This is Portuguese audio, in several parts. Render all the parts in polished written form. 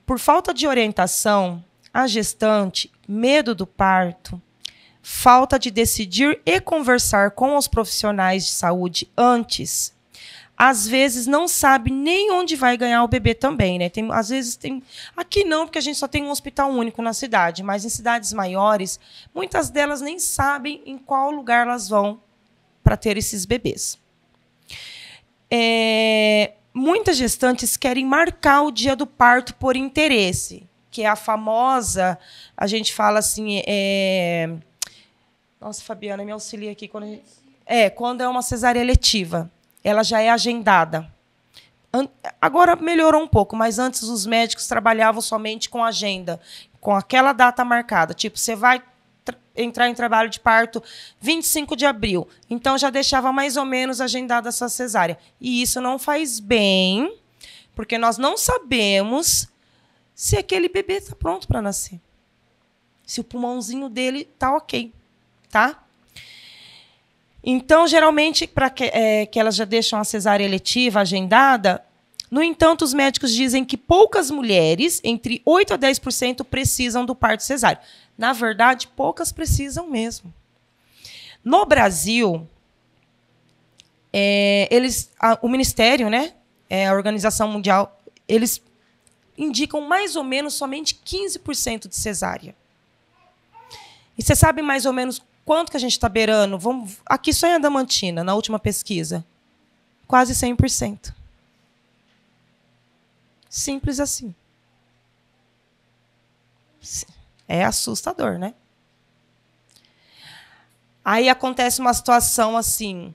Por falta de orientação, a gestante, medo do parto, falta de decidir e conversar com os profissionais de saúde antes, às vezes não sabe nem onde vai ganhar o bebê também, né? Às vezes tem... Aqui não, porque a gente só tem um hospital único na cidade, mas em cidades maiores, muitas delas nem sabem em qual lugar elas vão para ter esses bebês. Muitas gestantes querem marcar o dia do parto por interesse, que é a famosa, a gente fala assim, nossa, Fabiana, me auxilia aqui. Quando é uma cesárea eletiva, ela já é agendada. Agora melhorou um pouco, mas antes os médicos trabalhavam somente com agenda, com aquela data marcada. Tipo, você vai entrar em trabalho de parto 25 de abril. Então, já deixava mais ou menos agendada a sua cesárea. E isso não faz bem, porque nós não sabemos se aquele bebê está pronto para nascer. Se o pulmãozinho dele está ok. Tá? Então, geralmente, para que elas já deixam a cesárea eletiva agendada, no entanto, os médicos dizem que poucas mulheres, entre 8% a 10%, precisam do parto cesáreo. Na verdade, poucas precisam mesmo. No Brasil, o Ministério, né, a Organização Mundial, eles indicam mais ou menos somente 15% de cesárea. E você sabe mais ou menos quanto que a gente está beirando? Aqui só em Adamantina, na última pesquisa. Quase 100%. Simples assim. É assustador, né? Aí acontece uma situação assim.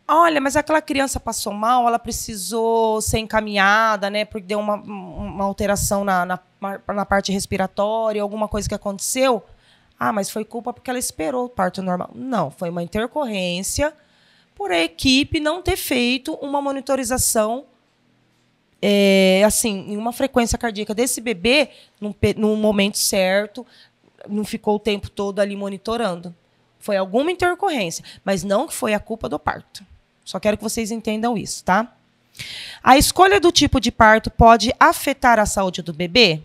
Olha, mas aquela criança passou mal, ela precisou ser encaminhada, né? Porque deu uma alteração na parte respiratória, alguma coisa que aconteceu. Ah, mas foi culpa porque ela esperou o parto normal. Não, foi uma intercorrência por a equipe não ter feito uma monitorização em uma frequência cardíaca desse bebê no momento certo, não ficou o tempo todo ali monitorando. Foi alguma intercorrência, mas não que foi a culpa do parto. Só quero que vocês entendam isso, tá? A escolha do tipo de parto pode afetar a saúde do bebê?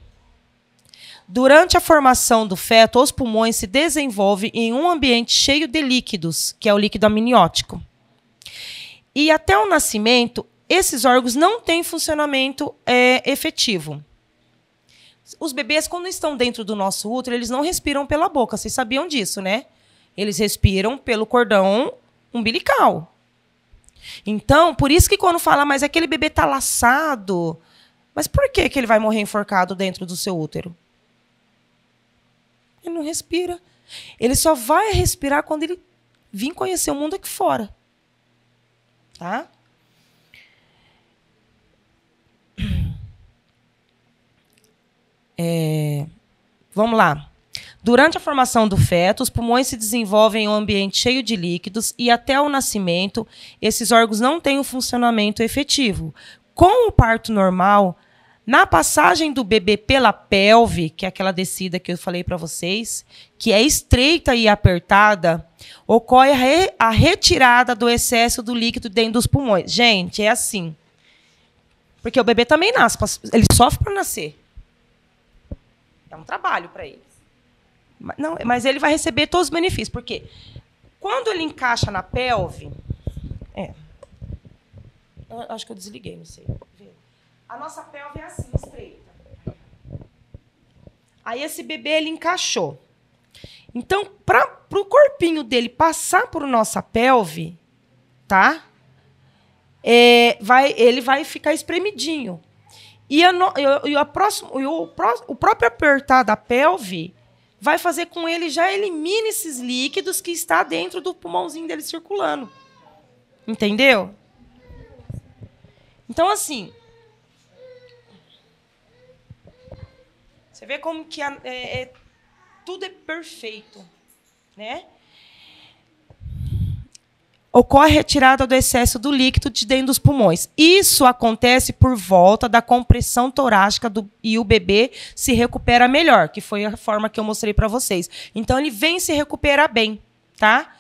Durante a formação do feto, os pulmões se desenvolvem em um ambiente cheio de líquidos, que é o líquido amniótico. E até o nascimento, esses órgãos não têm funcionamento efetivo. Os bebês, quando estão dentro do nosso útero, eles não respiram pela boca. Vocês sabiam disso, né? Eles respiram pelo cordão umbilical. Então, por isso que quando fala, mas aquele bebê está laçado, mas por que ele vai morrer enforcado dentro do seu útero? Ele não respira. Ele só vai respirar quando ele vir conhecer o mundo aqui fora. Tá? Vamos lá. Durante a formação do feto, os pulmões se desenvolvem em um ambiente cheio de líquidos e até o nascimento, esses órgãos não têm um funcionamento efetivo. Com o parto normal, na passagem do bebê pela pelve, que é aquela descida que eu falei para vocês, que é estreita e apertada, ocorre a retirada do excesso do líquido dentro dos pulmões. Gente, é assim. Porque o bebê também nasce, ele sofre para nascer. É um trabalho para ele. Não, mas ele vai receber todos os benefícios. Porque quando ele encaixa na pelve... Eu acho que eu desliguei, não sei. A nossa pelve é assim, estreita. Aí esse bebê ele encaixou. Então, para o corpinho dele passar por nossa pelve, tá? Ele vai ficar espremidinho. E o próprio apertar da pelve vai fazer com ele já elimine esses líquidos que está dentro do pulmãozinho dele circulando. Entendeu? Então, assim, você vê como que tudo é perfeito, né? Ocorre a retirada do excesso do líquido de dentro dos pulmões. Isso acontece por volta da compressão torácica e o bebê se recupera melhor, que foi a forma que eu mostrei para vocês. Então, ele vem se recuperar bem, tá?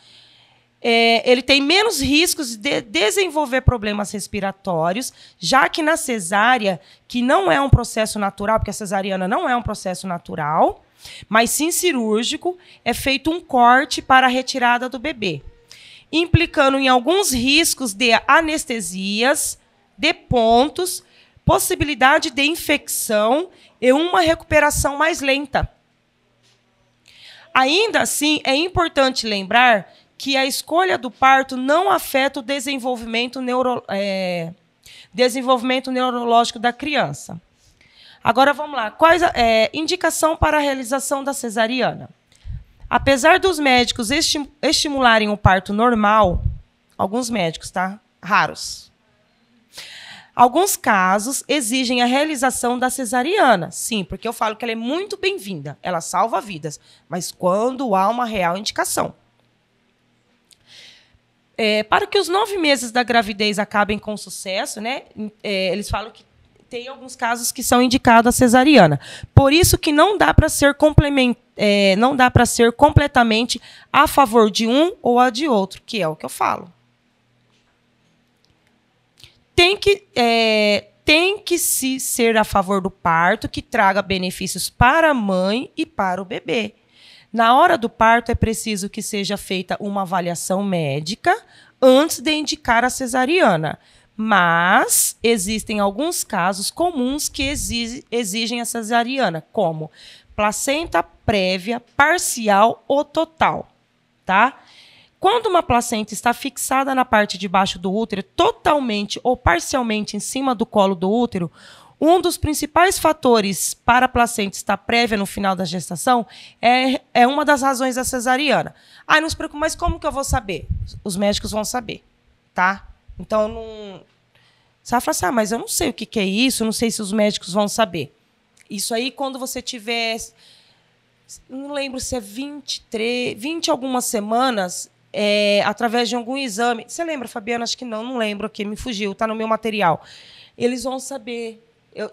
ele tem menos riscos de desenvolver problemas respiratórios, já que na cesárea, que não é um processo natural, porque a cesariana não é um processo natural, mas sim cirúrgico, é feito um corte para a retirada do bebê, implicando em alguns riscos de anestesias, de pontos, possibilidade de infecção e uma recuperação mais lenta. Ainda assim, é importante lembrar que a escolha do parto não afeta o desenvolvimento neurológico da criança. Agora, vamos lá. Quais indicação para a realização da cesariana? Apesar dos médicos estimularem o parto normal, alguns médicos, tá? Raros. Alguns casos exigem a realização da cesariana. Sim, porque eu falo que ela é muito bem-vinda. Ela salva vidas. Mas quando há uma real indicação. Para que os 9 meses da gravidez acabem com sucesso, né, eles falam que tem alguns casos que são indicados a cesariana. Por isso que não dá para ser completamente a favor de um ou a de outro, que é o que eu falo. Tem que se ser a favor do parto, que traga benefícios para a mãe e para o bebê. Na hora do parto, é preciso que seja feita uma avaliação médica antes de indicar a cesariana. Mas existem alguns casos comuns que exigem a cesariana, como placenta prévia, parcial ou total. Tá? Quando uma placenta está fixada na parte de baixo do útero, totalmente ou parcialmente em cima do colo do útero, um dos principais fatores para a placenta estar prévia no final da gestação é uma das razões da cesariana. Não se preocupe, mas como que eu vou saber? Os médicos vão saber, tá? Então, não... Você vai falar assim, mas eu não sei o que é isso, não sei se os médicos vão saber. Isso aí, quando você tiver... Não lembro se é 20 algumas semanas, através de algum exame... Você lembra, Fabiana? Acho que não lembro aqui, me fugiu, está no meu material. Eles vão saber...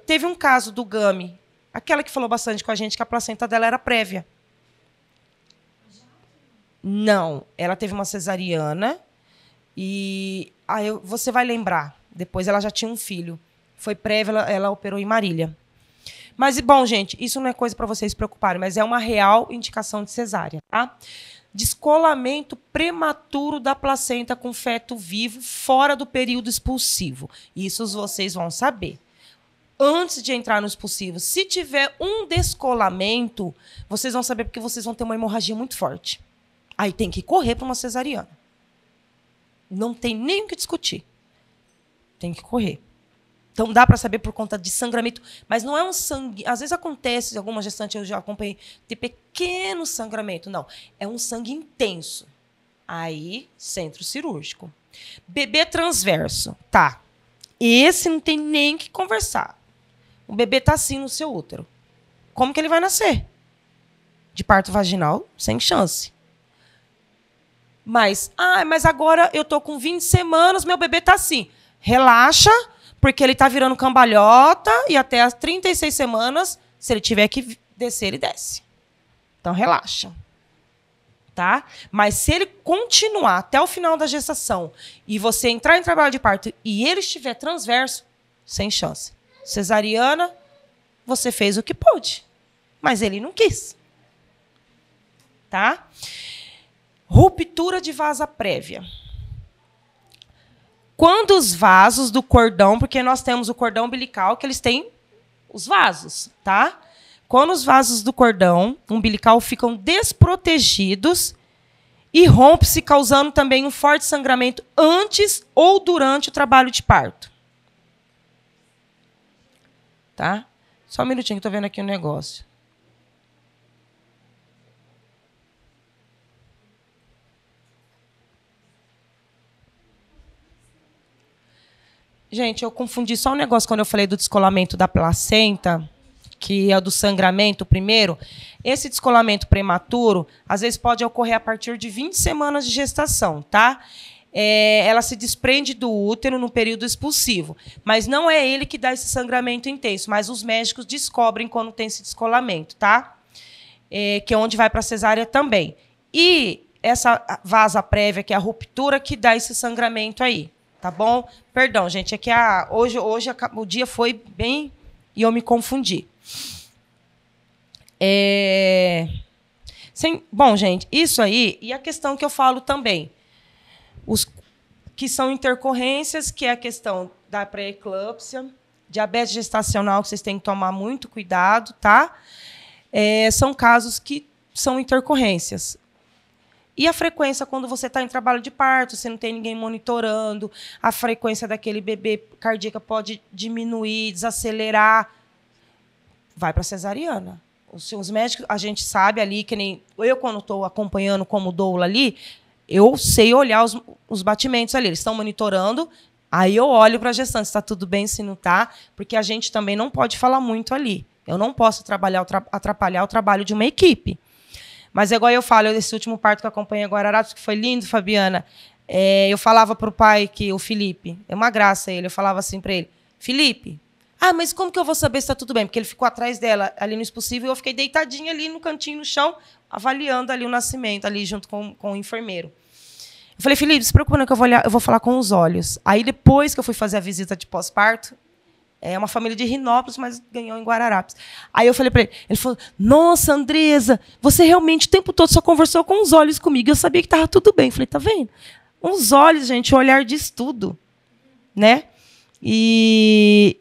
Teve um caso do Gami, aquela que falou bastante com a gente, que a placenta dela era prévia. Não, ela teve uma cesariana e você vai lembrar. Depois ela já tinha um filho. Foi prévia, ela operou em Marília. Mas, bom, gente, isso não é coisa para vocês se preocuparem, mas é uma real indicação de cesárea, tá? Descolamento prematuro da placenta com feto vivo fora do período expulsivo. Isso vocês vão saber. Antes de entrar no expulsivo, se tiver um descolamento, vocês vão saber porque vocês vão ter uma hemorragia muito forte. Aí tem que correr para uma cesariana. Não tem nem o que discutir. Tem que correr. Então dá para saber por conta de sangramento, mas não é um sangue. Às vezes acontece, alguma gestante eu já acompanhei, ter pequeno sangramento. Não, é um sangue intenso. Aí, centro cirúrgico. Bebê transverso, tá. Esse não tem nem que conversar. O bebê está assim no seu útero. Como que ele vai nascer? De parto vaginal, sem chance. Mas agora eu estou com 20 semanas, meu bebê está assim. Relaxa, porque ele está virando cambalhota e até as 36 semanas, se ele tiver que descer, ele desce. Então, relaxa. Tá? Mas se ele continuar até o final da gestação e você entrar em trabalho de parto e ele estiver transverso, sem chance. Cesariana, você fez o que pôde, mas ele não quis. Tá? Ruptura de vasa prévia. Quando os vasos do cordão, porque nós temos o cordão umbilical, que eles têm os vasos, tá? Quando os vasos do cordão umbilical ficam desprotegidos e rompe-se, causando também um forte sangramento antes ou durante o trabalho de parto. Tá? Só um minutinho que estou vendo aqui um negócio. Gente, eu confundi só um negócio quando eu falei do descolamento da placenta, que é o do sangramento primeiro. Esse descolamento prematuro, às vezes, pode ocorrer a partir de 20 semanas de gestação, tá? Ela se desprende do útero no período expulsivo. Mas não é ele que dá esse sangramento intenso, mas os médicos descobrem quando tem esse descolamento, tá? Que é onde vai para a cesárea também. E essa vasa prévia, que é a ruptura, que dá esse sangramento aí, tá bom? Perdão, gente, é que hoje o dia foi bem e eu me confundi. Bom, gente, isso aí, e a questão que eu falo também, os que são intercorrências, que é a questão da pré-eclâmpsia, diabetes gestacional, que vocês têm que tomar muito cuidado, tá? São casos que são intercorrências. E a frequência, quando você está em trabalho de parto, você não tem ninguém monitorando, a frequência daquele bebê cardíaca pode diminuir, desacelerar, vai para a cesariana. Os médicos, a gente sabe ali, que nem eu, quando estou acompanhando como doula ali, eu sei olhar os batimentos ali. Eles estão monitorando, aí eu olho para a gestante, se está tudo bem, se não está, porque a gente também não pode falar muito ali. Eu não posso atrapalhar o trabalho de uma equipe. Mas é igual eu falo, esse último parto que eu acompanhei agora, Guararapes, que foi lindo, Fabiana, eu falava para o pai, o Felipe, é uma graça ele, eu falava assim para ele, Felipe, mas como que eu vou saber se está tudo bem? Porque ele ficou atrás dela, ali no Expulsivo, e eu fiquei deitadinha ali no cantinho, no chão, avaliando ali o nascimento, ali junto com o enfermeiro. Eu falei, Felipe, não se preocupa não, que eu vou falar com os olhos. Aí, depois que eu fui fazer a visita de pós-parto, é uma família de Rinópolis, mas ganhou em Guararapes. Aí eu falei para ele falou, nossa, Andresa, você realmente o tempo todo só conversou com os olhos comigo, eu sabia que estava tudo bem. Eu falei, tá vendo? Os olhos, gente, o olhar diz tudo, né? E...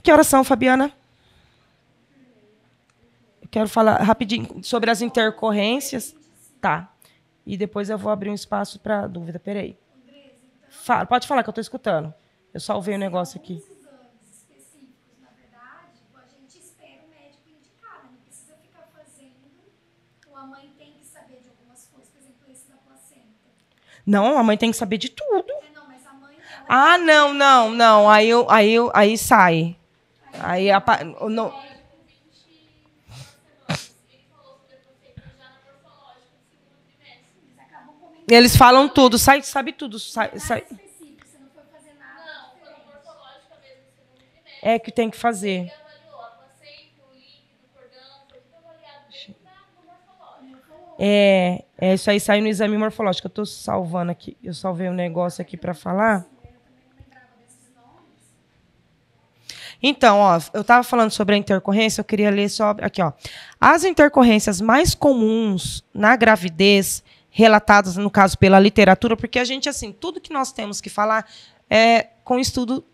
Que horas são, Fabiana? Eu quero falar rapidinho sobre as intercorrências. Tá. E depois eu vou abrir um espaço para dúvida. Peraí. Pode falar que eu estou escutando. Eu salvei o negócio aqui. Não, a mãe tem que saber de tudo. Não, mas a mãe, não. Aí sai. Aí não. Eles falam tudo, sabe tudo. Sai. É que tem que fazer. Isso aí sai no exame morfológico. Eu estou salvando aqui. Eu salvei um negócio aqui para falar. Então, eu estava falando sobre a intercorrência, eu queria ler só aqui, As intercorrências mais comuns na gravidez, relatadas, no caso, pela literatura, porque a gente, assim, tudo que nós temos que falar é com estudo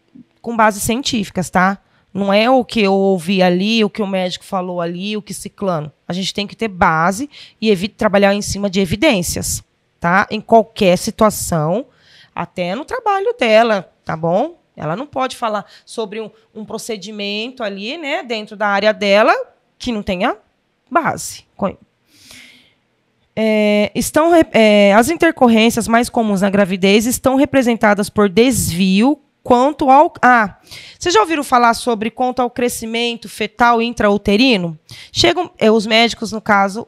com bases científicas, tá? Não é o que eu ouvi ali, o que o médico falou ali, o que ciclano. A gente tem que ter base e trabalhar em cima de evidências, tá? Em qualquer situação, até no trabalho dela, tá bom? Ela não pode falar sobre um procedimento ali, né, dentro da área dela, que não tenha base. As intercorrências mais comuns na gravidez estão representadas por desvio quanto ao... vocês já ouviram falar sobre quanto ao crescimento fetal intrauterino? Chegam os médicos, no caso,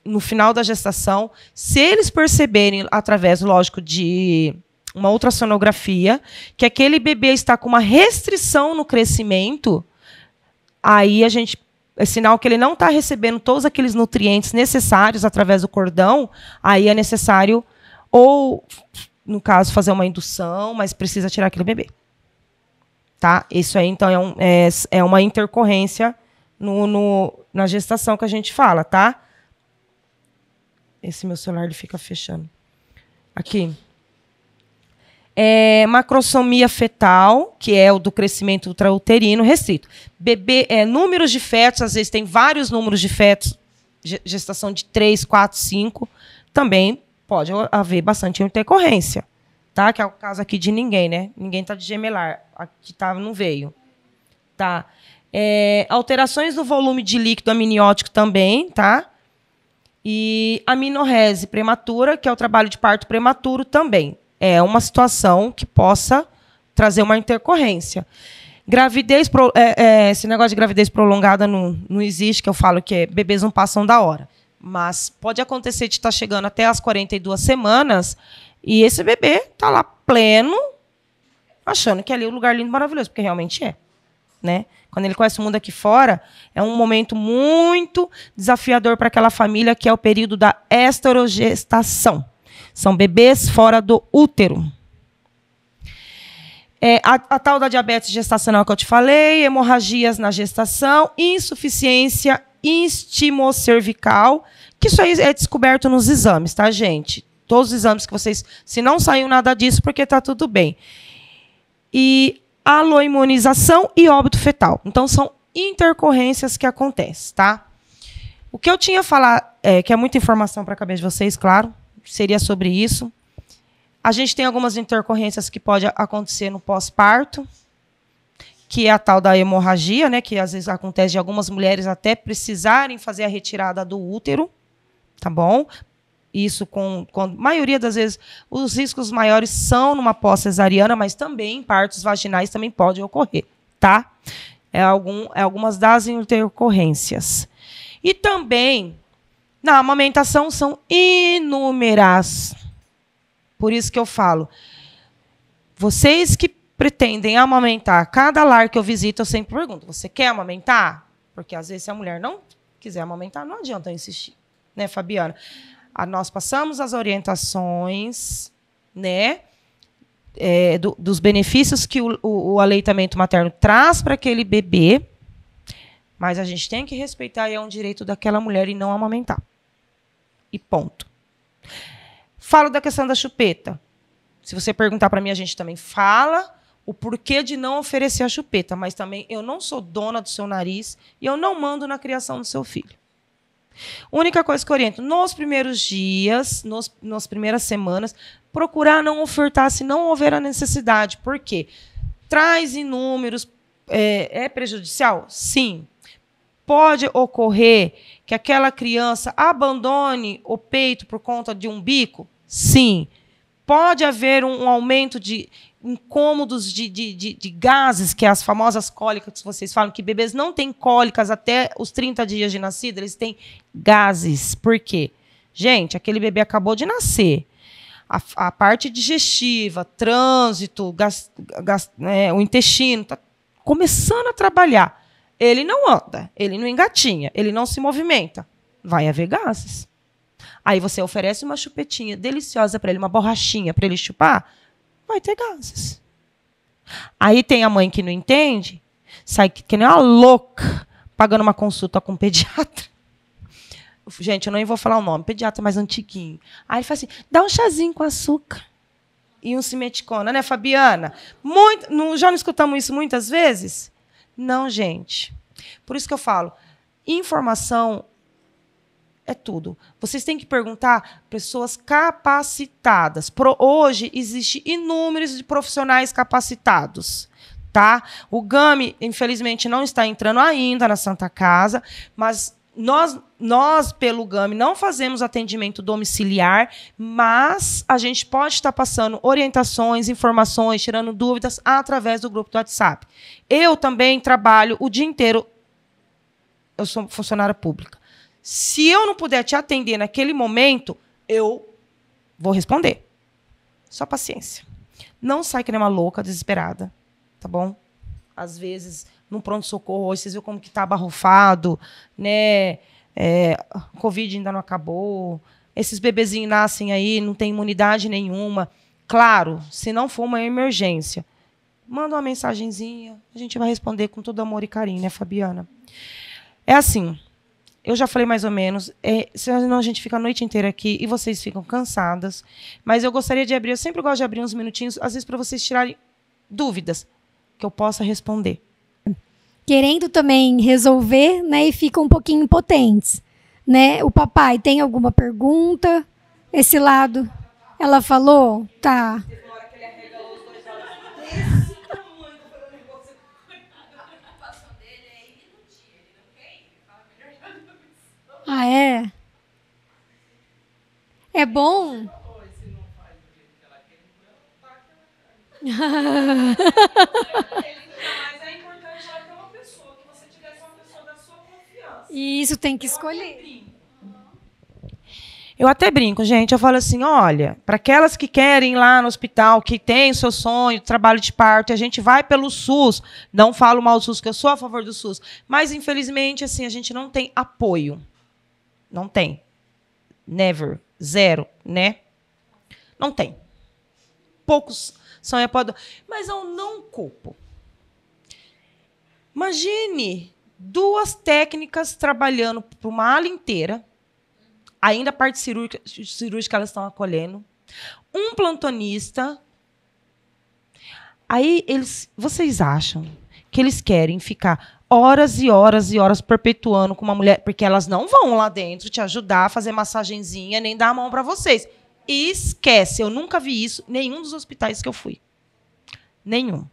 no final da gestação, se eles perceberem, através, lógico, de uma ultrassonografia, que aquele bebê está com uma restrição no crescimento, aí é sinal que ele não está recebendo todos aqueles nutrientes necessários através do cordão, aí é necessário, ou, no caso, fazer uma indução, mas precisa tirar aquele bebê. Tá? Isso aí, então, é uma intercorrência na gestação que a gente fala, tá? Esse meu celular ele fica fechando. Aqui. Macrosomia fetal, que é o do crescimento intrauterino restrito. Bebê, números de fetos, às vezes tem vários números de fetos, gestação de 3, 4, 5, também pode haver bastante intercorrência, tá? Que é o caso aqui de ninguém, né? Ninguém está de gemelar, aqui não veio. Tá? Alterações no volume de líquido amniótico também, tá? E amenorrese prematura, que é o trabalho de parto prematuro também. É uma situação que possa trazer uma intercorrência. Esse negócio de gravidez prolongada não existe, que eu falo que bebês não passam da hora. Mas pode acontecer de estar chegando até as 42 semanas e esse bebê está lá pleno, achando que ali é um lugar lindo e maravilhoso, porque realmente é. né? Quando ele conhece o mundo aqui fora, é um momento muito desafiador para aquela família, que é o período da esterogestação. São bebês fora do útero. A tal da diabetes gestacional que eu te falei, hemorragias na gestação, insuficiência istimocervical, que isso aí é descoberto nos exames, tá, gente? Todos os exames que vocês... Se não saiu nada disso, porque está tudo bem. E aloimunização e óbito fetal. Então, são intercorrências que acontecem, tá? O que eu tinha a falar, que é muita informação para a cabeça de vocês, claro, seria sobre isso. A gente tem algumas intercorrências que podem acontecer no pós-parto, que é a tal da hemorragia, né, que às vezes acontece de algumas mulheres até precisarem fazer a retirada do útero, tá bom? Isso com a maioria das vezes, os riscos maiores são numa pós-cesariana, mas também partos vaginais também podem ocorrer, tá? Algumas das intercorrências. E também, na amamentação, são inúmeras. Por isso que eu falo, vocês que pretendem amamentar, cada lar que eu visito, eu sempre pergunto, você quer amamentar? Porque, às vezes, se a mulher não quiser amamentar, não adianta insistir. Né, Fabiana? Nós passamos as orientações, né, dos benefícios que o aleitamento materno traz para aquele bebê, mas a gente tem que respeitar, e é um direito daquela mulher, e não amamentar. E ponto. Falo da questão da chupeta. Se você perguntar para mim, a gente também fala o porquê de não oferecer a chupeta, mas também eu não sou dona do seu nariz e eu não mando na criação do seu filho. Única coisa que eu oriento, nos primeiros dias, nas primeiras semanas, procurar não ofertar se não houver a necessidade. Por quê? Traz inúmeros... É prejudicial? Sim. Pode ocorrer que aquela criança abandone o peito por conta de um bico? Sim. Pode haver um aumento de incômodos de gases, que é as famosas cólicas que vocês falam, que bebês não têm cólicas até os 30 dias de nascido, eles têm gases. Por quê? Gente, aquele bebê acabou de nascer. A parte digestiva, trânsito, o intestino, está começando a trabalhar. Ele não anda, ele não engatinha, ele não se movimenta. Vai haver gases. Aí você oferece uma chupetinha deliciosa para ele, uma borrachinha para ele chupar, vai ter gases. Aí tem a mãe que não entende, sai que nem uma louca, pagando uma consulta com um pediatra. Gente, eu não vou falar o nome, pediatra mais antiguinho. Aí ele fala assim, dá um chazinho com açúcar e um simeticona, né, Fabiana? Já não escutamos isso muitas vezes? Não, gente. Por isso que eu falo, informação é tudo. Vocês têm que perguntar pessoas capacitadas. Hoje, existem inúmeros de profissionais capacitados. Tá? O GAMI, infelizmente, não está entrando ainda na Santa Casa, mas nós, pelo GAMI, não fazemos atendimento domiciliar, mas a gente pode estar passando orientações, informações, tirando dúvidas através do grupo do WhatsApp. Eu também trabalho o dia inteiro. Eu sou funcionária pública. Se eu não puder te atender naquele momento, eu vou responder. Só paciência. Não sai que nem uma louca, desesperada. Tá bom? Às vezes, no pronto-socorro, hoje vocês viram como que está abarrofado, né? Covid ainda não acabou. Esses bebezinhos nascem aí, não tem imunidade nenhuma. Claro, se não for uma emergência, manda uma mensagenzinha, a gente vai responder com todo amor e carinho, né, Fabiana? É assim... Eu já falei mais ou menos, senão a gente fica a noite inteira aqui e vocês ficam cansadas. Mas eu gostaria de abrir, eu sempre gosto de abrir uns minutinhos, às vezes para vocês tirarem dúvidas, que eu possa responder. Querendo também resolver, né, e ficam um pouquinho impotentes, né? O papai tem alguma pergunta? Esse lado, ela falou? Tá. Ah, é? É bom? Mas é importante ela ter uma pessoa, que você tivesse uma pessoa da sua confiança. E isso tem que escolher. Eu até brinco, gente. Eu falo assim, olha, para aquelas que querem ir lá no hospital, que tem o seu sonho, trabalho de parto, e a gente vai pelo SUS. Não falo mal do SUS, que eu sou a favor do SUS. Mas, infelizmente, assim, a gente não tem apoio. Não tem. Never. Zero, né? Não tem. Poucos são apoiadores. Mas eu não culpo. Imagine 2 técnicas trabalhando para uma ala inteira. Ainda a parte cirúrgica elas estão acolhendo. Um plantonista. Aí vocês acham que eles querem ficar horas e horas e horas perpetuando com uma mulher, porque elas não vão lá dentro te ajudar a fazer massagenzinha, nem dar a mão para vocês. E esquece, eu nunca vi isso em nenhum dos hospitais que eu fui. Nenhum.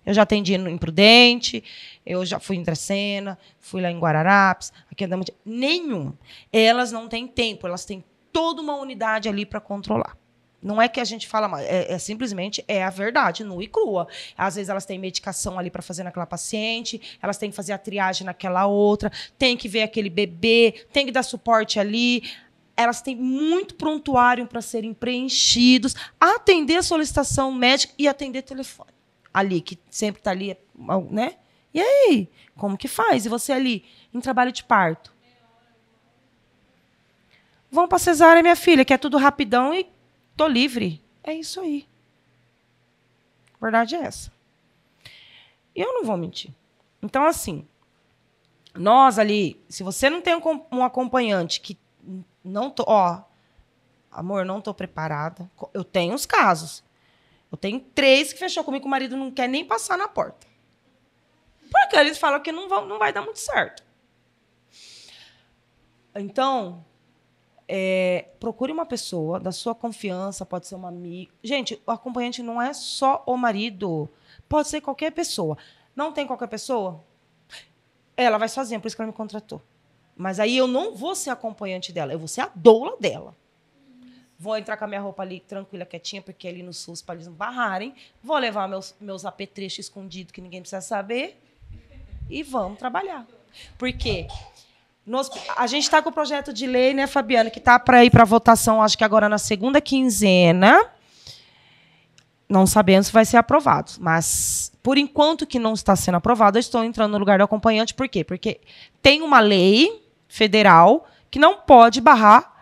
Eu já atendi no Imprudente, eu já fui em Dracena, fui lá em Guararapes, aqui em Adamantina. Nenhum. Elas não têm tempo, elas têm toda uma unidade ali para controlar. Não é que a gente fala mal, simplesmente a verdade, nua e crua. Às vezes elas têm medicação ali para fazer naquela paciente, elas têm que fazer a triagem naquela outra, tem que ver aquele bebê, tem que dar suporte ali. Elas têm muito prontuário para serem preenchidos, atender a solicitação médica e atender telefone. Ali, que sempre está ali, né? E aí? Como que faz? E você ali, em trabalho de parto? Vão para cesárea, minha filha, que é tudo rapidão e tô livre. É isso aí. A verdade é essa. E eu não vou mentir. Então, assim, nós ali, se você não tem um acompanhante que não tô, amor, não tô preparada. Eu tenho os casos. Eu tenho 3 que fechou comigo, que o marido não quer nem passar na porta. Porque eles falam que não vai dar muito certo. Então, procure uma pessoa da sua confiança, pode ser uma amiga. Gente, o acompanhante não é só o marido. Pode ser qualquer pessoa. Não tem qualquer pessoa? Ela vai sozinha, por isso que ela me contratou. Mas aí eu não vou ser acompanhante dela, eu vou ser a doula dela. Vou entrar com a minha roupa ali tranquila, quietinha, porque ali no SUS, para eles não barrarem. Vou levar meus apetrechos escondidos, que ninguém precisa saber. E vamos trabalhar. Por quê? A gente está com o projeto de lei, né, Fabiana, que está para ir para votação, acho que agora na segunda quinzena. Não sabemos se vai ser aprovado. Mas, por enquanto que não está sendo aprovado, eu estou entrando no lugar do acompanhante. Por quê? Porque tem uma lei federal que não pode barrar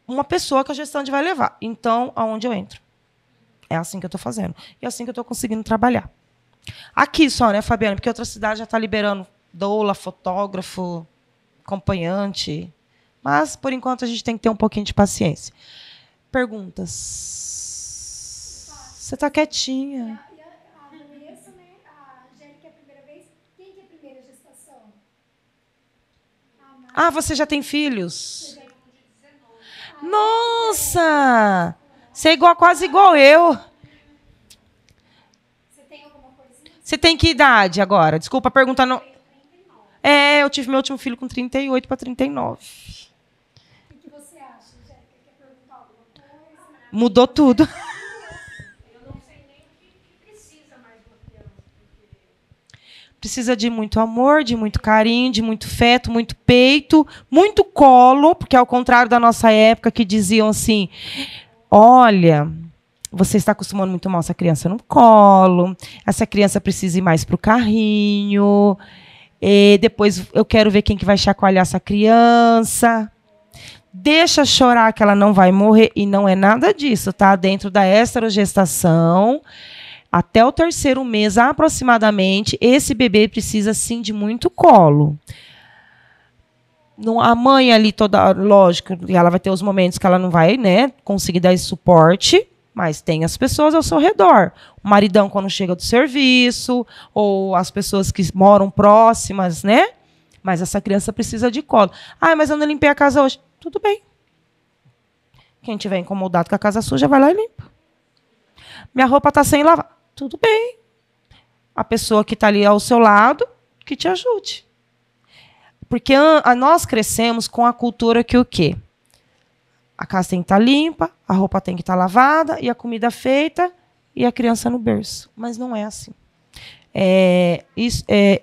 uma pessoa que a gestante vai levar. Então, aonde eu entro? É assim que eu estou fazendo. E é assim que eu estou conseguindo trabalhar. Aqui só, né, Fabiana? Porque outra cidade já está liberando doula, fotógrafo, acompanhante. Mas, por enquanto, a gente tem que ter um pouquinho de paciência. Perguntas? Você está quietinha. A Vanessa, né? A Angélica é a primeira vez. Quem que é a primeira gestação? Ah, você já tem filhos? Nossa! Você é quase igual eu. Você tem alguma coisinha? Você tem que idade agora? Desculpa a pergunta. Não... eu tive meu último filho com 38 para 39. O que você acha, Angélica? Quer perguntar alguma coisa? Mudou tudo. Precisa de muito amor, de muito carinho, de muito feto, muito peito, muito colo, porque ao contrário da nossa época que diziam assim, olha, você está acostumando muito mal essa criança no colo, essa criança precisa ir mais para o carrinho, e depois eu quero ver quem que vai chacoalhar essa criança. Deixa chorar que ela não vai morrer, e não é nada disso, tá? Dentro da esterogestação, até o 3º mês, aproximadamente, esse bebê precisa, sim, de muito colo. A mãe ali, toda, lógico, ela vai ter os momentos que ela não vai, né, conseguir dar esse suporte, mas tem as pessoas ao seu redor. O maridão, quando chega do serviço, ou as pessoas que moram próximas, né? Mas essa criança precisa de colo. Ah, mas eu não limpei a casa hoje. Tudo bem. Quem tiver incomodado com a casa suja, vai lá e limpa. Minha roupa está sem lavar. Tudo bem. A pessoa que está ali ao seu lado, que te ajude. Porque nós crescemos com a cultura que o quê? A casa tem que estar limpa, a roupa tem que estar lavada, e a comida feita, e a criança no berço. Mas não é assim.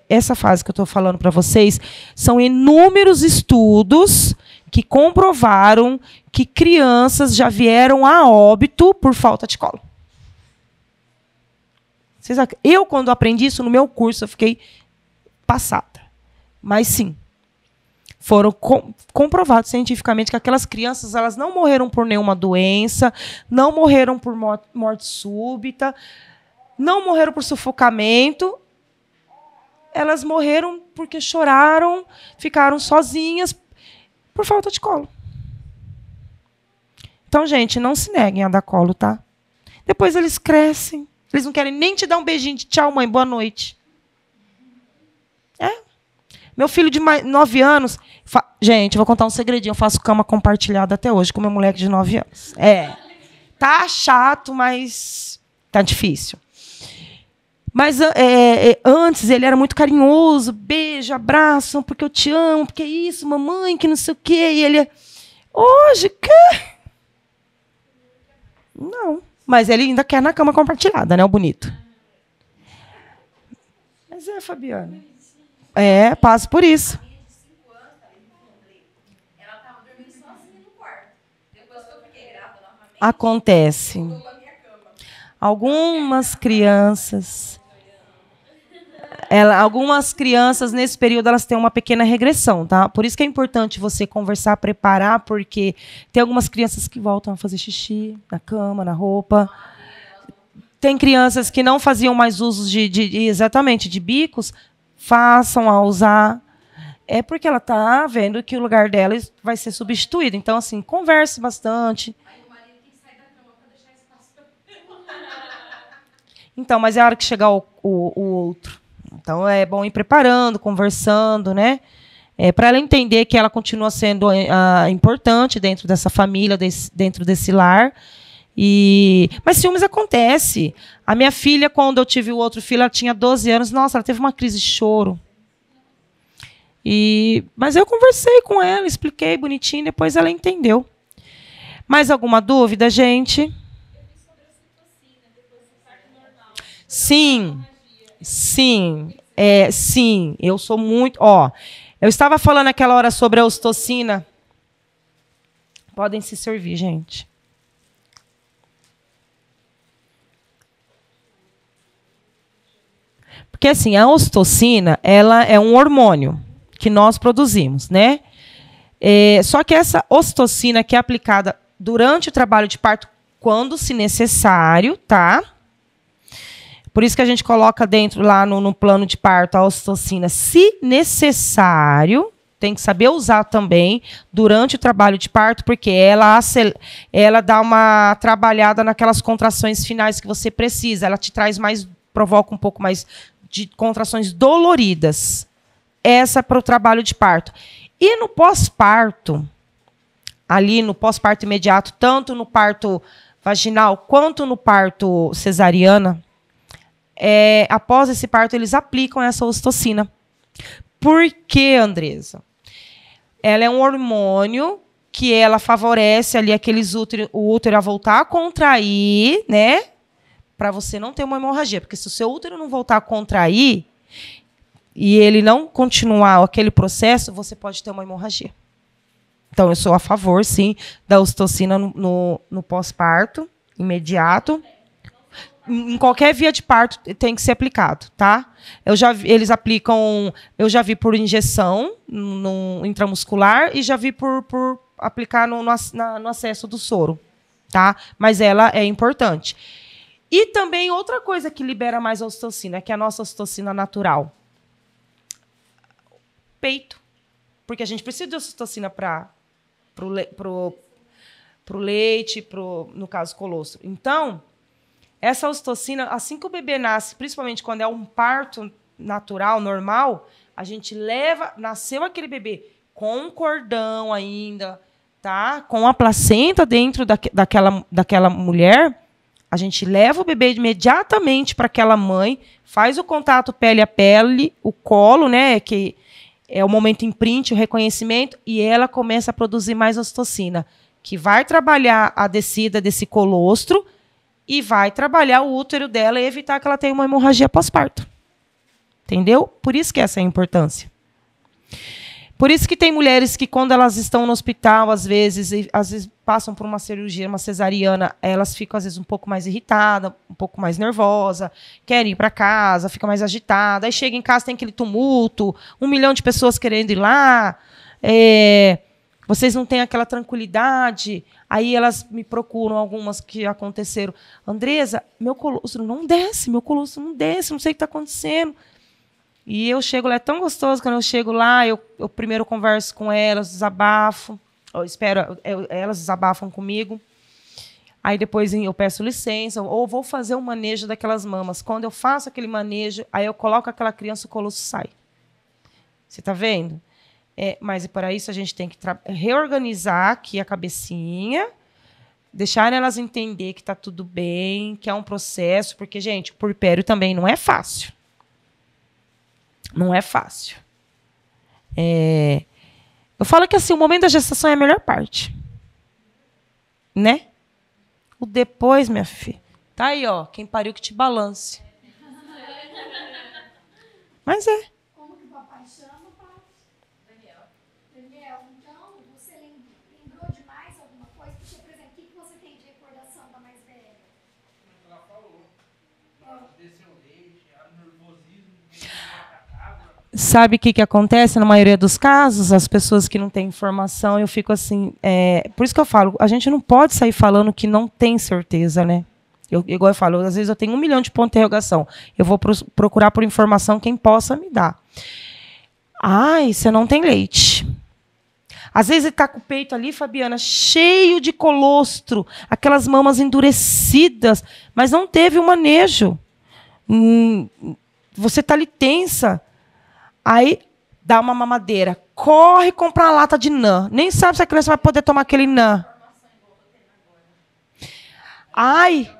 Essa fase que eu estou falando para vocês são inúmeros estudos que comprovaram que crianças já vieram a óbito por falta de colo. Eu, quando aprendi isso no meu curso, eu fiquei passada. Mas, sim, foram comprovados cientificamente que aquelas crianças elas não morreram por nenhuma doença, não morreram por morte súbita, não morreram por sufocamento. Elas morreram porque choraram, ficaram sozinhas por falta de colo. Então, gente, não se neguem a dar colo, tá? Depois eles crescem. Eles não querem nem te dar um beijinho de tchau, mãe, boa noite. Meu filho de 9 anos... Gente, eu vou contar um segredinho. Eu faço cama compartilhada até hoje com meu moleque de 9 anos. Tá chato, mas tá difícil. Mas antes ele era muito carinhoso. Beijo, abraço, porque eu te amo, porque é isso, mamãe, que não sei o quê. E ele... Hoje, quê? Não. Mas ele ainda quer na cama compartilhada, né, o bonito? Mas Fabiana. Passo por isso. Acontece. Algumas crianças nesse período elas têm uma pequena regressão, tá? Por isso que é importante você conversar, preparar, porque tem algumas crianças que voltam a fazer xixi na cama, na roupa. Tem crianças que não faziam mais uso exatamente de bicos, façam a usar. É porque ela está vendo que o lugar dela vai ser substituído. Então, assim, converse bastante. Então, mas é a hora que chegar o outro. Então, é bom ir preparando, conversando, né? Para ela entender que ela continua sendo importante dentro dessa família, dentro desse lar. Mas ciúmes acontece. A minha filha, quando eu tive o outro filho, ela tinha 12 anos. Nossa, ela teve uma crise de choro. Mas eu conversei com ela, expliquei bonitinho, depois ela entendeu. Mais alguma dúvida, gente? Sim. Sim, eu sou muito... eu estava falando aquela hora sobre a ocitocina. Podem se servir, gente. Porque, assim, a ocitocina, ela é um hormônio que nós produzimos, né? Só que essa ocitocina que é aplicada durante o trabalho de parto, quando se necessário, tá? Por isso que a gente coloca dentro, lá no plano de parto, a ocitocina, se necessário. Tem que saber usar também durante o trabalho de parto, porque ela dá uma trabalhada naquelas contrações finais que você precisa. Ela te provoca um pouco mais de contrações doloridas. Essa é para o trabalho de parto. E no pós-parto, ali no pós-parto imediato, tanto no parto vaginal quanto no parto cesariana, após esse parto, eles aplicam essa ocitocina. Por quê, Andresa? Ela é um hormônio que ela favorece ali o útero a voltar a contrair, né? Para você não ter uma hemorragia. Porque se o seu útero não voltar a contrair e ele não continuar aquele processo, você pode ter uma hemorragia. Então, eu sou a favor, sim, da ocitocina no pós-parto imediato. Em qualquer via de parto tem que ser aplicado, tá? Eles aplicam, eu já vi por injeção no intramuscular e já vi por aplicar no acesso do soro, tá? Mas ela é importante. E também outra coisa que libera mais a ocitocina, que é a nossa ocitocina natural. Peito. Porque a gente precisa de ocitocina para o leite, no caso, colostro. Então, essa ocitocina, assim que o bebê nasce, principalmente quando é um parto natural, normal, a gente nasceu aquele bebê com um cordão ainda, tá? Com a placenta dentro daquela mulher, a gente leva o bebê imediatamente para aquela mãe, faz o contato pele a pele, o colo, né? Que é o momento imprint, o reconhecimento, e ela começa a produzir mais ocitocina, que vai trabalhar a descida desse colostro e vai trabalhar o útero dela e evitar que ela tenha uma hemorragia pós-parto. Entendeu? Por isso que essa é a importância. Por isso que tem mulheres que, quando elas estão no hospital, às vezes passam por uma cirurgia, uma cesariana, elas ficam, às vezes, um pouco mais irritadas, um pouco mais nervosas, querem ir para casa, ficam mais agitadas. Aí chega em casa, tem aquele tumulto, 1 milhão de pessoas querendo ir lá, vocês não têm aquela tranquilidade. Aí elas me procuram, algumas que aconteceram. Andresa, meu colostro não desce, não sei o que está acontecendo. E eu chego lá, é tão gostoso, quando eu chego lá, eu primeiro converso com elas, desabafo, elas desabafam comigo, aí depois eu peço licença, ou vou fazer o manejo daquelas mamas. Quando eu faço aquele manejo, aí eu coloco aquela criança, o colosso sai. Você está vendo? Mas para isso a gente tem que reorganizar aqui a cabecinha, deixar elas entender que está tudo bem, que é um processo, porque, gente, o puerpério também não é fácil. Não é fácil. Eu falo que assim, o momento da gestação é a melhor parte. Né? O depois, minha filha. Tá aí, ó. Quem pariu que te balance. Mas é. Como que o papai chama, pai? Daniel. Daniel, então, você lembrou de mais alguma coisa? Porque, por exemplo, o que você tem de recordação da mais velha? Ela falou. Desceu o leite, nervosismo. Sabe o que acontece na maioria dos casos? As pessoas que não têm informação, eu fico assim... por isso que eu falo, a gente não pode sair falando que não tem certeza, né? Igual eu falo, às vezes eu tenho 1 milhão de pontos de interrogação. Eu vou procurar por informação quem possa me dar. Ai, você não tem leite. Às vezes ele está com o peito ali, Fabiana, cheio de colostro, aquelas mamas endurecidas, mas não teve o manejo. Você está ali tensa. Aí dá uma mamadeira, corre comprar uma lata de NAN. Nem sabe se a criança vai poder tomar aquele NAN. Ai,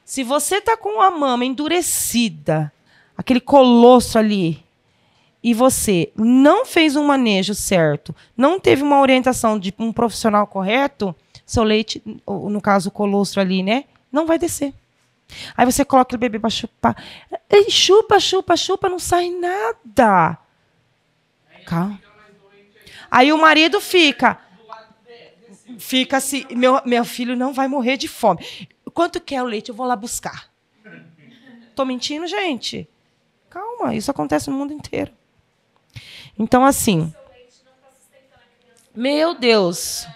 se você está com a mama endurecida, aquele colostro ali, e você não fez um manejo certo, não teve uma orientação de um profissional correto, seu leite, no caso o colostro ali, né, não vai descer. Aí você coloca o bebê para chupar. Ele chupa, chupa, chupa, não sai nada. Calma. Aí o marido fica assim, meu filho não vai morrer de fome. Quanto quer o leite? Eu vou lá buscar. Tô mentindo, gente? Calma, isso acontece no mundo inteiro. Então, assim... Meu Deus.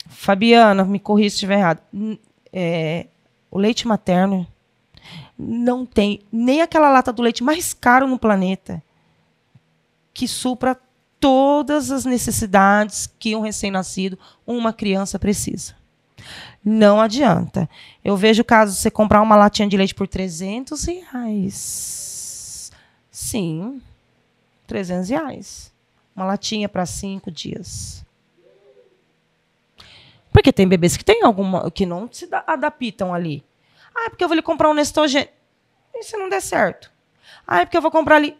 Fabiana, me corrija se estiver errado. O leite materno não tem nem aquela lata do leite mais caro no planeta que supra todas as necessidades que um recém-nascido, uma criança precisa. Não adianta. Eu vejo o caso de você comprar uma latinha de leite por R$300. Sim, R$300. Uma latinha para 5 dias. Porque tem bebês que tem alguma que não se adaptam ali. Ah, porque eu vou lhe comprar um Nestogênio. E se não der certo? Ah, é porque eu vou comprar ali.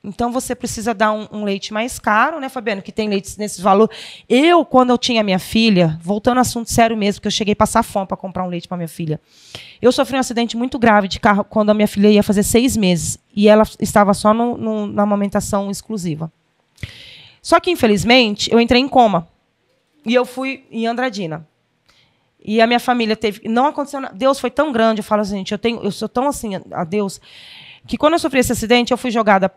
Então, você precisa dar um leite mais caro, né, Fabiano? Que tem leite nesse valor. Quando eu tinha minha filha, voltando ao assunto sério mesmo, que eu cheguei a passar fome para comprar um leite para minha filha. Eu sofri um acidente muito grave de carro quando a minha filha ia fazer 6 meses. E ela estava só na amamentação exclusiva. Só que, infelizmente, eu entrei em coma. E eu fui em Andradina. E a minha família teve... Não aconteceu nada. Deus foi tão grande, eu falo assim, gente, eu sou tão assim a Deus, que quando eu sofri esse acidente, eu fui jogada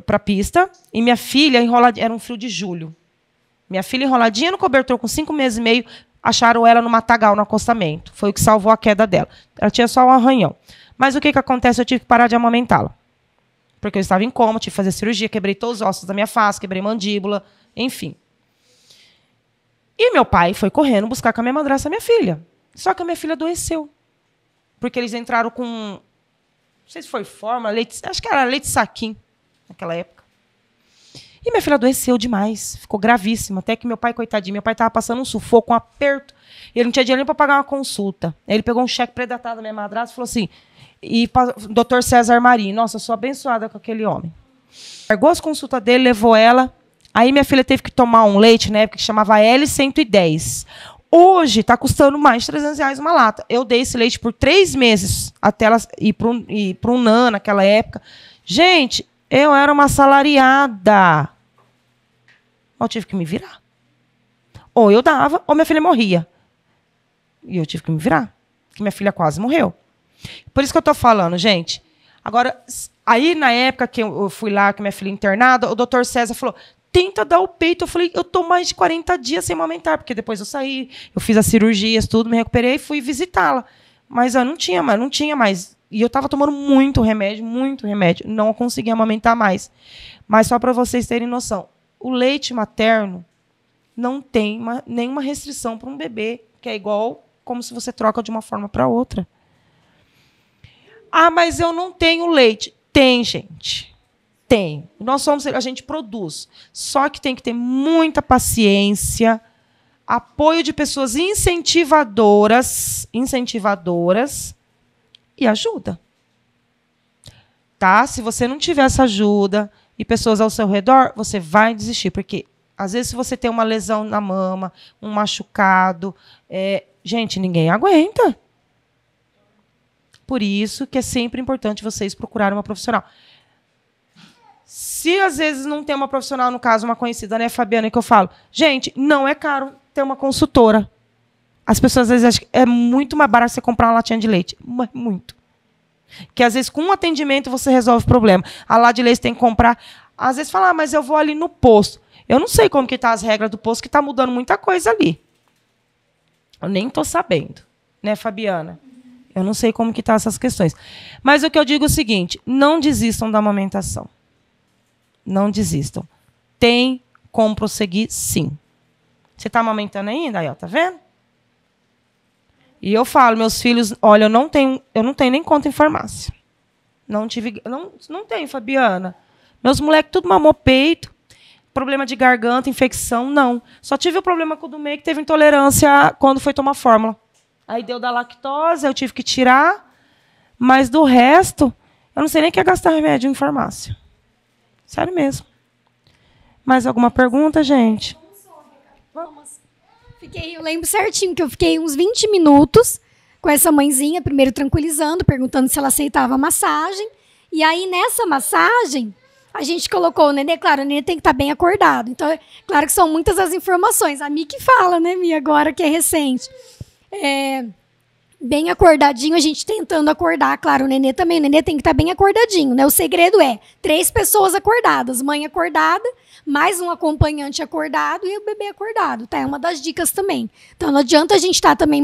para a pista, e minha filha enroladinha, era um frio de julho. Minha filha enroladinha no cobertor com 5 meses e meio, acharam ela no matagal, no acostamento. Foi o que salvou a queda dela. Ela tinha só um arranhão. Mas o que acontece? Eu tive que parar de amamentá-la. Porque eu estava em coma, tive que fazer cirurgia, quebrei todos os ossos da minha face, quebrei mandíbula, enfim. E meu pai foi correndo buscar com a minha madrasta a minha filha. Só que a minha filha adoeceu. Porque eles entraram com... Não sei se foi forma, leite... Acho que era leite saquinho, naquela época. E minha filha adoeceu demais. Ficou gravíssima. Até que meu pai, coitadinho, meu pai estava passando um sufoco, um aperto. E ele não tinha dinheiro nem para pagar uma consulta. Aí ele pegou um cheque predatado da minha madrasta e falou assim... E o doutor César Marinho. Nossa, eu sou abençoada com aquele homem. Largou as consultas dele, levou ela... Aí minha filha teve que tomar um leite, na época, que chamava L110. Hoje está custando mais de R$300 uma lata. Eu dei esse leite por 3 meses, até ela ir para um NAN naquela época. Gente, Eu era uma assalariada. Eu tive que me virar. Ou eu dava, ou minha filha morria. E eu tive que me virar. Porque minha filha quase morreu. Por isso que eu tô falando, gente. Agora, aí na época que eu fui lá com minha filha internada, o doutor César falou, tenta dar o peito. Eu falei, eu tô mais de 40 dias sem amamentar, porque depois eu saí, eu fiz as cirurgias, tudo, me recuperei e fui visitá-la. Mas eu não tinha mais. E eu estava tomando muito remédio, não conseguia amamentar mais. Mas só para vocês terem noção, o leite materno não tem nenhuma restrição para um bebê, que é igual como se você troca de uma forma para outra. Ah, mas eu não tenho leite. Tem, gente. Tem. A gente produz. Só que tem que ter muita paciência, apoio de pessoas incentivadoras e ajuda. Tá? Se você não tiver essa ajuda e pessoas ao seu redor, você vai desistir. Porque, às vezes, se você tem uma lesão na mama, um machucado, gente, ninguém aguenta. Por isso que é sempre importante vocês procurarem uma profissional. Se, às vezes, não tem uma profissional, no caso, uma conhecida, né, Fabiana, que eu falo, gente, não é caro ter uma consultora. As pessoas, às vezes, acham que é muito mais barato você comprar uma latinha de leite. Mas muito. Que, às vezes, com um atendimento, você resolve o problema. A lá de leite tem que comprar. Às vezes, fala, mas eu vou ali no posto. Eu não sei como que tá as regras do posto, que está mudando muita coisa ali. Eu nem estou sabendo. Né, Fabiana? Eu não sei como que tá essas questões. Mas o que eu digo é o seguinte, não desistam da amamentação. Não desistam. Tem como prosseguir, sim. Você está amamentando ainda? Aí, ó, tá vendo? E eu falo, meus filhos, olha, eu não tenho nem conta em farmácia. Não tenho, Fabiana. Meus moleques tudo mamou peito, problema de garganta, infecção, não. Só tive o problema com o do meio, que teve intolerância quando foi tomar fórmula. Aí deu da lactose, eu tive que tirar. Mas do resto, eu não sei nem o que é gastar remédio em farmácia. Sério mesmo. Mais alguma pergunta, gente? Eu lembro certinho que eu fiquei uns 20 minutos com essa mãezinha, primeiro tranquilizando, perguntando se ela aceitava a massagem. E aí, nessa massagem, a gente colocou o nenê. Claro, o nenê tem que estar bem acordado. Então, claro que são muitas as informações. A Mi que fala, né, Mi, agora que é recente. Bem acordadinho, a gente tentando acordar. Claro, o nenê também. O nenê tem que estar bem acordadinho, né? O segredo é 3 pessoas acordadas. Mãe acordada, mais um acompanhante acordado e o bebê acordado, tá? É uma das dicas também. Então, não adianta a gente estar também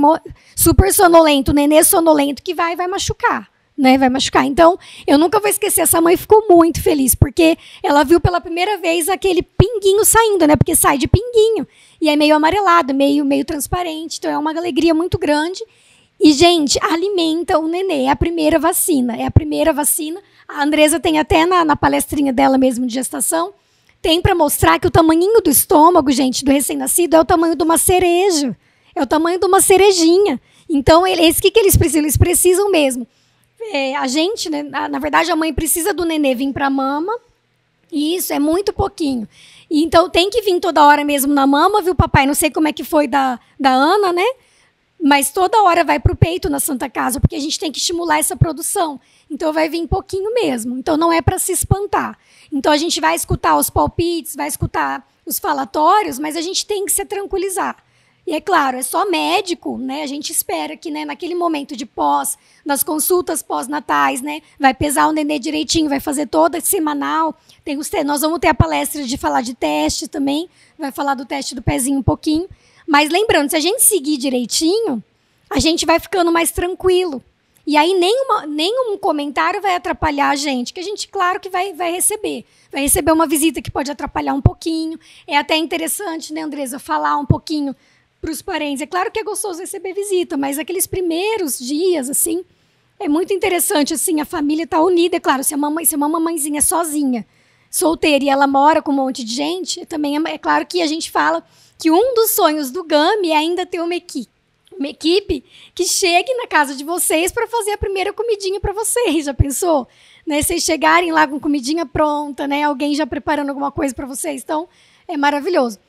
super sonolento, o nenê sonolento, que vai machucar, né? Vai machucar. Então, eu nunca vou esquecer. Essa mãe ficou muito feliz, porque ela viu pela primeira vez aquele pinguinho saindo, né? Porque sai de pinguinho. E é meio amarelado, meio transparente. Então, é uma alegria muito grande. E, gente, alimenta o nenê. É a primeira vacina. A Andresa tem até na palestrinha dela mesmo de gestação, tem para mostrar que o tamanhinho do estômago, gente, do recém-nascido é o tamanho de uma cereja. É o tamanho de uma cerejinha. Então, o que eles precisam? Eles precisam mesmo. A gente, né, na verdade, a mãe precisa do nenê vir para a mama. E isso é muito pouquinho. E, então, tem que vir toda hora mesmo na mama, viu, papai? Não sei como é que foi da Ana, né? Mas toda hora vai para o peito na Santa Casa, porque a gente tem que estimular essa produção. Então, vai vir pouquinho mesmo. Então, não é para se espantar. Então, a gente vai escutar os palpites, vai escutar os falatórios, mas a gente tem que se tranquilizar. E, é claro, é só médico, né? A gente espera que, né, naquele momento de nas consultas pós-natais, né, vai pesar o nenê direitinho, vai fazer toda semanal. Nós vamos ter a palestra de falar de teste também, vai falar do teste do pezinho um pouquinho. Mas lembrando, se a gente seguir direitinho, a gente vai ficando mais tranquilo. E aí nenhum comentário vai atrapalhar a gente, que a gente, claro que vai receber. Vai receber uma visita que pode atrapalhar um pouquinho. É até interessante, né, Andresa, falar um pouquinho para os parentes. É claro que é gostoso receber visita, mas aqueles primeiros dias, assim, é muito interessante, assim, a família tá unida. É claro, se uma mamãezinha é sozinha, solteira, e ela mora com um monte de gente, também é claro que a gente fala que um dos sonhos do Gami é ainda ter uma equipe que chegue na casa de vocês para fazer a primeira comidinha para vocês. Já pensou? Né? Vocês chegarem lá com comidinha pronta, né? Alguém já preparando alguma coisa para vocês. Então, é maravilhoso.